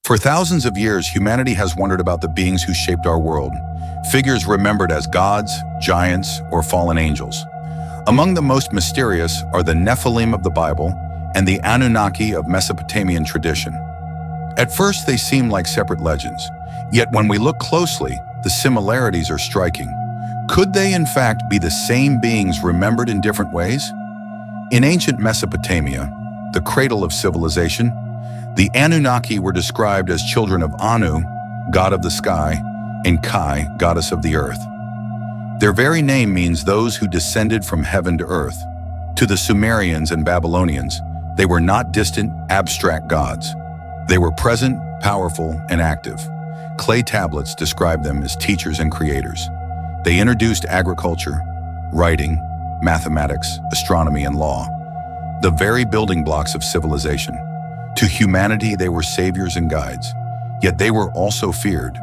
For thousands of years, humanity has wondered about the beings who shaped our world, figures remembered as gods, giants, or fallen angels. Among the most mysterious are the Nephilim of the Bible and the Anunnaki of Mesopotamian tradition. At first, they seem like separate legends, yet when we look closely, the similarities are striking. Could they, in fact, be the same beings remembered in different ways? In ancient Mesopotamia, the cradle of civilization, the Anunnaki were described as children of Anu, god of the sky, and Kai, goddess of the earth. Their very name means those who descended from heaven to earth. To the Sumerians and Babylonians, they were not distant, abstract gods. They were present, powerful, and active. Clay tablets describe them as teachers and creators. They introduced agriculture, writing, mathematics, astronomy, and law, the very building blocks of civilization. To humanity, they were saviors and guides, yet they were also feared.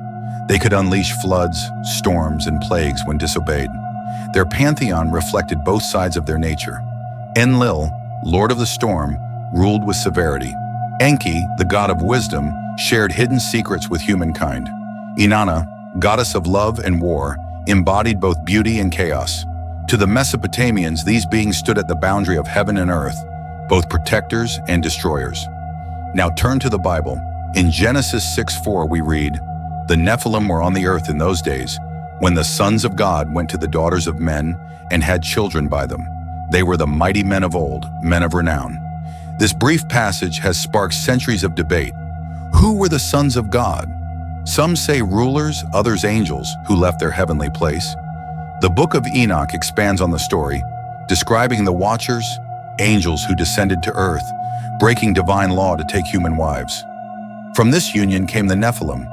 They could unleash floods, storms, and plagues when disobeyed. Their pantheon reflected both sides of their nature. Enlil, lord of the storm, ruled with severity. Enki, the god of wisdom, shared hidden secrets with humankind. Inanna, goddess of love and war, embodied both beauty and chaos. To the Mesopotamians, these beings stood at the boundary of heaven and earth, both protectors and destroyers. Now turn to the Bible. In Genesis 6:4 we read, "The Nephilim were on the earth in those days, when the sons of God went to the daughters of men and had children by them. They were the mighty men of old, men of renown." This brief passage has sparked centuries of debate. Who were the sons of God? Some say rulers, others angels, who left their heavenly place. The book of Enoch expands on the story, describing the watchers, angels who descended to earth, breaking divine law to take human wives. From this union came the Nephilim,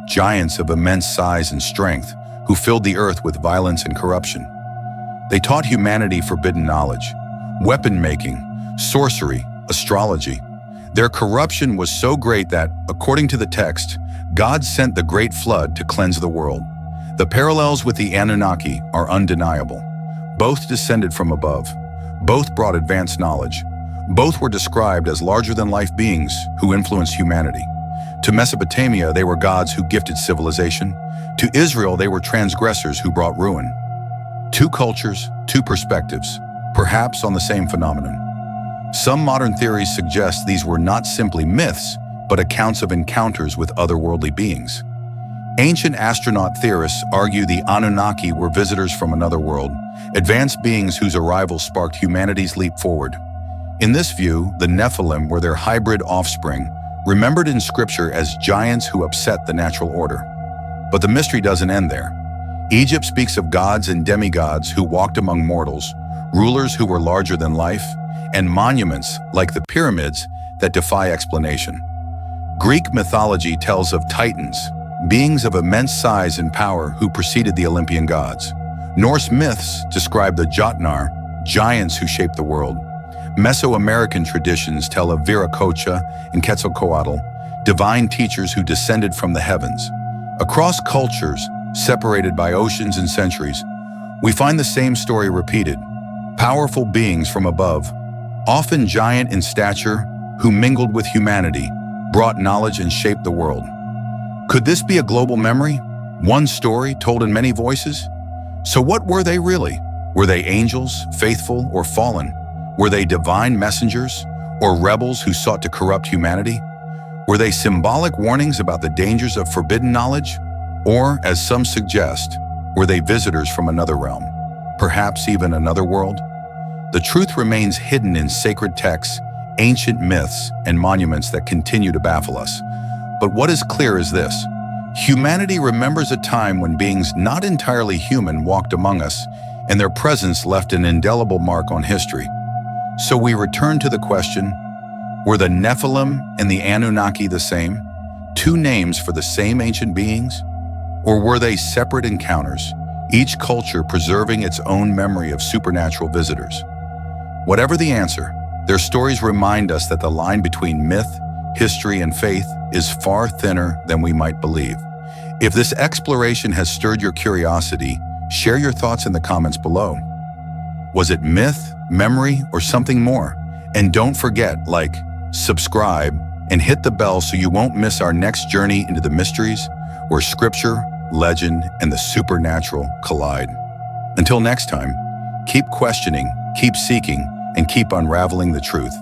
giants of immense size and strength, who filled the earth with violence and corruption. They taught humanity forbidden knowledge, weapon-making, sorcery, astrology. Their corruption was so great that, according to the text, God sent the great flood to cleanse the world. The parallels with the Anunnaki are undeniable. Both descended from above. Both brought advanced knowledge. Both were described as larger-than-life beings who influenced humanity. To Mesopotamia, they were gods who gifted civilization. To Israel, they were transgressors who brought ruin. Two cultures, two perspectives, perhaps on the same phenomenon. Some modern theories suggest these were not simply myths, but accounts of encounters with otherworldly beings. Ancient astronaut theorists argue the Anunnaki were visitors from another world, advanced beings whose arrival sparked humanity's leap forward. In this view, the Nephilim were their hybrid offspring, remembered in scripture as giants who upset the natural order. But the mystery doesn't end there. Egypt speaks of gods and demigods who walked among mortals, rulers who were larger than life, and monuments, like the pyramids, that defy explanation. Greek mythology tells of titans, beings of immense size and power who preceded the Olympian gods. Norse myths describe the Jotnar, giants who shaped the world. Mesoamerican traditions tell of Viracocha and Quetzalcoatl, divine teachers who descended from the heavens. Across cultures, separated by oceans and centuries, we find the same story repeated. Powerful beings from above, often giant in stature, who mingled with humanity, brought knowledge and shaped the world. Could this be a global memory? One story told in many voices? So what were they really? Were they angels, faithful, or fallen? Were they divine messengers, or rebels who sought to corrupt humanity? Were they symbolic warnings about the dangers of forbidden knowledge? Or, as some suggest, were they visitors from another realm, perhaps even another world? The truth remains hidden in sacred texts, ancient myths, and monuments that continue to baffle us. But what is clear is this: humanity remembers a time when beings not entirely human walked among us, and their presence left an indelible mark on history. So we return to the question, were the Nephilim and the Anunnaki the same? Two names for the same ancient beings? Or were they separate encounters, each culture preserving its own memory of supernatural visitors? Whatever the answer, their stories remind us that the line between myth, history, and faith is far thinner than we might believe. If this exploration has stirred your curiosity, share your thoughts in the comments below. Was it myth, memory, or something more? And don't forget, like, subscribe, and hit the bell so you won't miss our next journey into the mysteries where scripture, legend, and the supernatural collide. Until next time, keep questioning, keep seeking, and keep unraveling the truth.